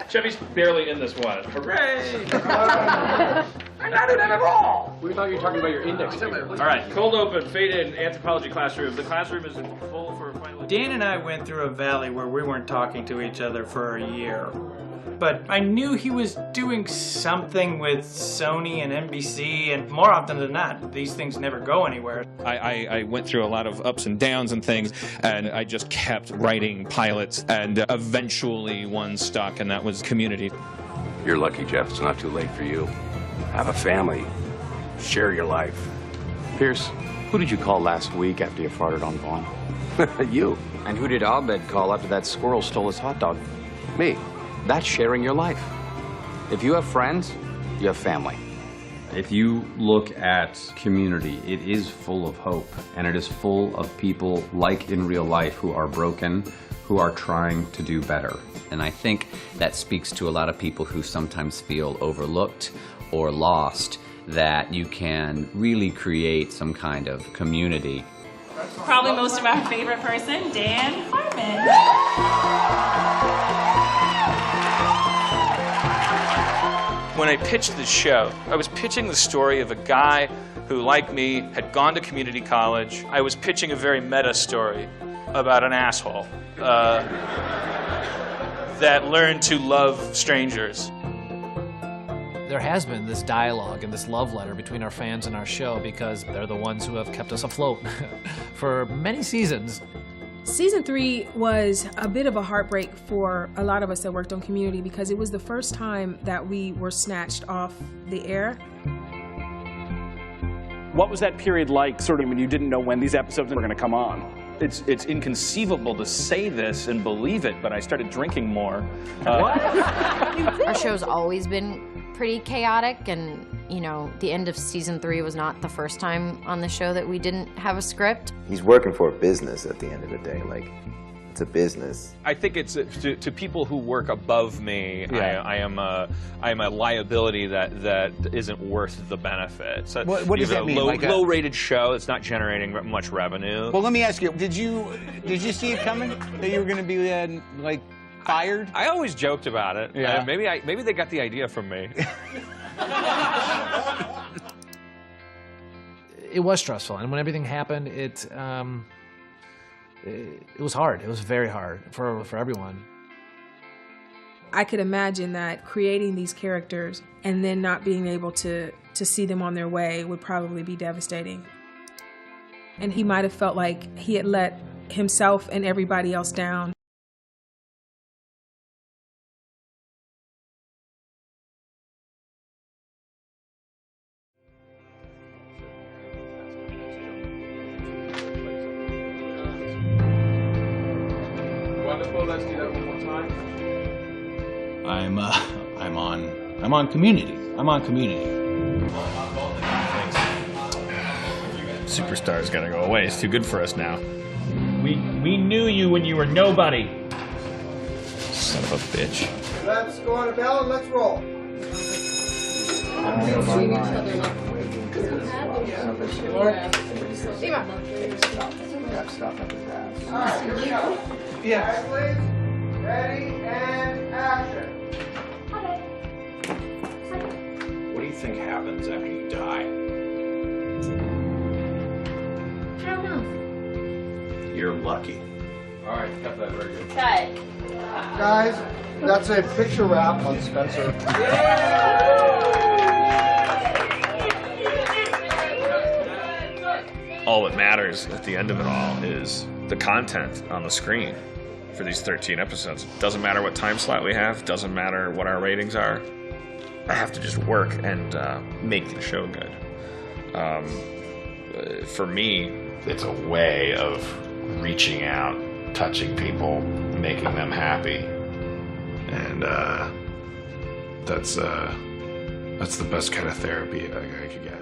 Chevy's barely in this one. Hooray! I'm not in it at all! We thought you were talking about your index finger. All right, cold open, fade in, anthropology classroom. The classroom is full for final. Dan and I went through a valley where we weren't talking to each other for a year. But I knew he was doing something with Sony and NBC, and more often than not, these things never go anywhere. I went through a lot of ups and downs and things, and I just kept writing pilots, and eventually one stuck, and that was Community. You're lucky, Jeff. It's not too late for you. Have a family. Share your life. Pierce, who did you call last week after you farted on Vaughn? You. And who did Abed call after that squirrel stole his hot dog? Me. That's sharing your life. If you have friends, you have family. If you look at Community, it is full of hope, and it is full of people like in real life who are broken, who are trying to do better. And I think that speaks to a lot of people who sometimes feel overlooked or lost, that you can really create some kind of community. Probably most of our favorite person, Dan Harmon. When I pitched this show, I was pitching the story of a guy who, like me, had gone to community college. I was pitching a very meta story about an asshole that learned to love strangers. There has been this dialogue and this love letter between our fans and our show because they're the ones who have kept us afloat for many seasons. Season 3 was a bit of a heartbreak for a lot of us that worked on Community because it was the first time that we were snatched off the air. What was that period like, sort of, when you didn't know when these episodes were going to come on? It's inconceivable to say this and believe it, but I started drinking more. What? Our show's always been pretty chaotic, and you know, the end of season 3 was not the first time on the show that we didn't have a script. He's working for a business at the end of the day. Like, it's a business. I think it's to people who work above me. Yeah. I am a liability that isn't worth the benefit. So what does that mean? Low-rated show. It's not generating much revenue. Well, let me ask you. Did you see it coming that you were going to be like fired? I always joked about it. Yeah. Maybe they got the idea from me. It was stressful, and when everything happened, it was hard. It was very hard for everyone. I could imagine that creating these characters and then not being able to see them on their way would probably be devastating. And he might have felt like he had let himself and everybody else down. Wonderful. Let's do that one more time. I'm on Community. I'm on Community. Superstar's gonna go away. It's too good for us now. We knew you when you were nobody. Son of a bitch. Let's go on a bell and let's roll. Yes. Ready and action. What do you think happens after you die? I don't know. You're lucky. All right, cut that. Very good. Cut. Guys, that's a picture wrap on Spencer. All that matters at the end of it all is the content on the screen for these 13 episodes. Doesn't matter what time slot we have, doesn't matter what our ratings are. I have to just work and make the show good. For me, it's a way of reaching out, touching people, making them happy. And that's the best kind of therapy I could get.